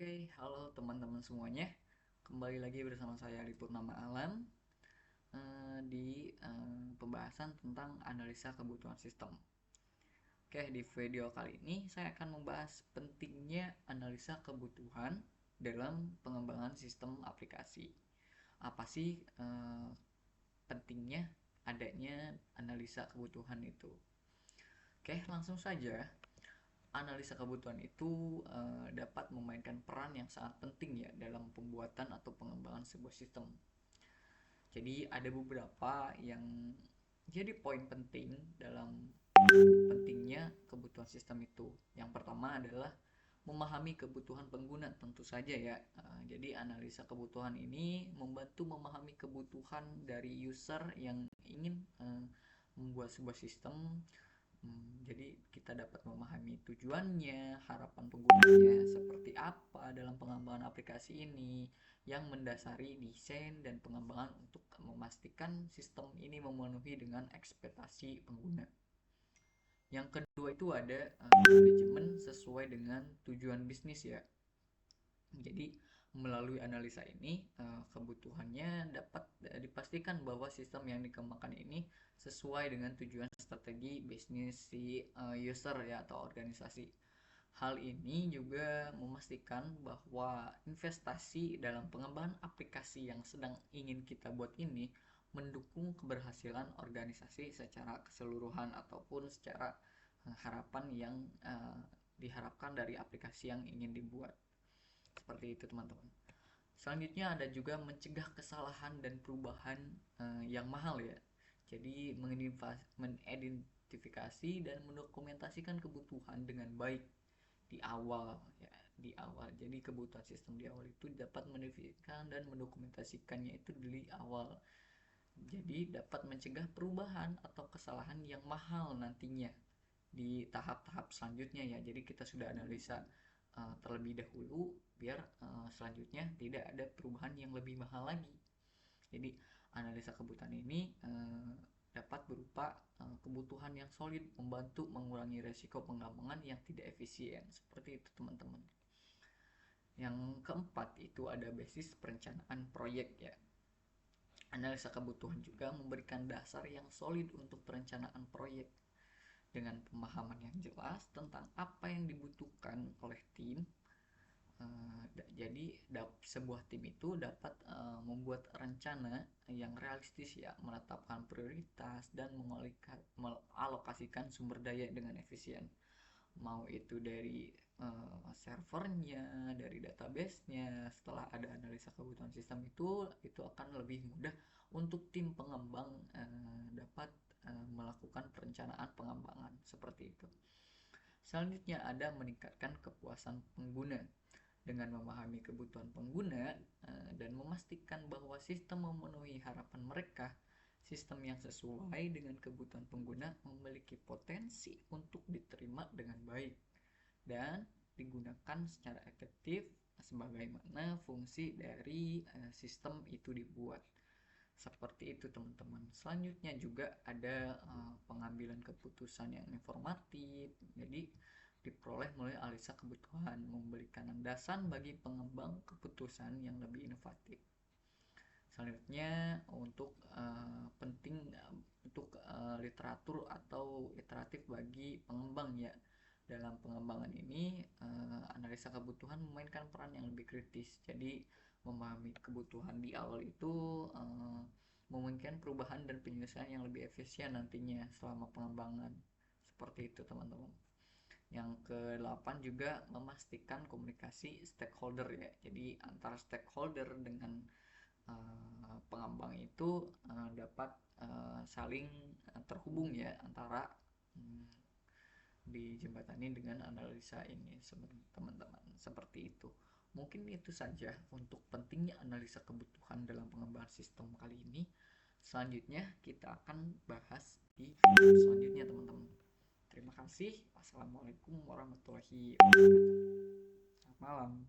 Oke, halo teman-teman semuanya. Kembali lagi bersama saya Adi Purnama Alam di pembahasan tentang analisa kebutuhan sistem. Oke, di video kali ini saya akan membahas pentingnya analisa kebutuhan dalam pengembangan sistem aplikasi. Apa sih pentingnya adanya analisa kebutuhan itu? Oke, langsung saja. Analisa kebutuhan itu dapat memainkan peran yang sangat penting ya dalam pembuatan atau pengembangan sebuah sistem. Jadi ada beberapa yang jadi poin penting dalam pentingnya kebutuhan sistem itu. Yang pertama adalah memahami kebutuhan pengguna, tentu saja ya. Jadi analisa kebutuhan ini membantu memahami kebutuhan dari user yang ingin membuat sebuah sistem. Jadi kita dapat memahami tujuannya, harapan penggunanya seperti apa dalam pengembangan aplikasi ini yang mendasari desain dan pengembangan untuk memastikan sistem ini memenuhi dengan ekspektasi pengguna. Yang kedua itu ada manajemen sesuai dengan tujuan bisnis ya. Jadi melalui analisa ini kebutuhannya dapat dipastikan bahwa sistem yang dikembangkan ini sesuai dengan tujuan strategi bisnis si user ya atau organisasi. Hal ini juga memastikan bahwa investasi dalam pengembangan aplikasi yang sedang ingin kita buat ini mendukung keberhasilan organisasi secara keseluruhan ataupun secara harapan yang diharapkan dari aplikasi yang ingin dibuat. Seperti itu teman-teman. Selanjutnya ada juga mencegah kesalahan dan perubahan yang mahal ya. Jadi mengidentifikasi dan mendokumentasikan kebutuhan dengan baik di awal ya, di awal. Jadi kebutuhan sistem di awal itu dapat mendefinikan dan mendokumentasikannya itu di awal. Jadi dapat mencegah perubahan atau kesalahan yang mahal nantinya di tahap-tahap selanjutnya ya. Jadi kita sudah analisa terlebih dahulu biar selanjutnya tidak ada perubahan yang lebih mahal lagi. Jadi analisa kebutuhan ini dapat berupa kebutuhan yang solid, membantu mengurangi resiko pengembangan yang tidak efisien. Seperti itu teman-teman. Yang keempat itu ada basis perencanaan proyek ya. Analisa kebutuhan juga memberikan dasar yang solid untuk perencanaan proyek dengan pemahaman yang jelas tentang apa yang dibutuhkan oleh tim. Jadi sebuah tim itu dapat membuat rencana yang realistis ya, menetapkan prioritas dan mengalokasikan sumber daya dengan efisien. Mau itu dari servernya, dari database-nya. Setelah ada analisa kebutuhan sistem itu akan lebih mudah untuk tim pengembang dapat melakukan perencanaan pengembangan seperti itu. Selanjutnya ada meningkatkan kepuasan pengguna. Dengan memahami kebutuhan pengguna dan memastikan bahwa sistem memenuhi harapan mereka, sistem yang sesuai dengan kebutuhan pengguna memiliki potensi untuk diterima dengan baik dan digunakan secara efektif sebagaimana fungsi dari sistem itu dibuat. Seperti itu teman-teman. Selanjutnya juga ada pengambilan keputusan yang informatif. Jadi diperoleh melalui analisa kebutuhan, memberikan landasan bagi pengembang keputusan yang lebih inovatif. Selanjutnya untuk penting untuk literatur atau iteratif bagi pengembang ya. Dalam pengembangan ini analisa kebutuhan memainkan peran yang lebih kritis. Jadi memahami kebutuhan di awal itu memungkinkan perubahan dan penyelesaian yang lebih efisien nantinya selama pengembangan. Seperti itu teman-teman. Yang ke-8 juga memastikan komunikasi stakeholder ya. Jadi antara stakeholder dengan pengembang itu dapat saling terhubung ya antara dijembatani dengan analisa ini teman-teman. Seperti itu. Mungkin itu saja untuk pentingnya analisa kebutuhan dalam pengembangan sistem kali ini. Selanjutnya kita akan bahas di video selanjutnya teman-teman. Terima kasih. Wassalamualaikum warahmatullahi wabarakatuh. Selamat malam.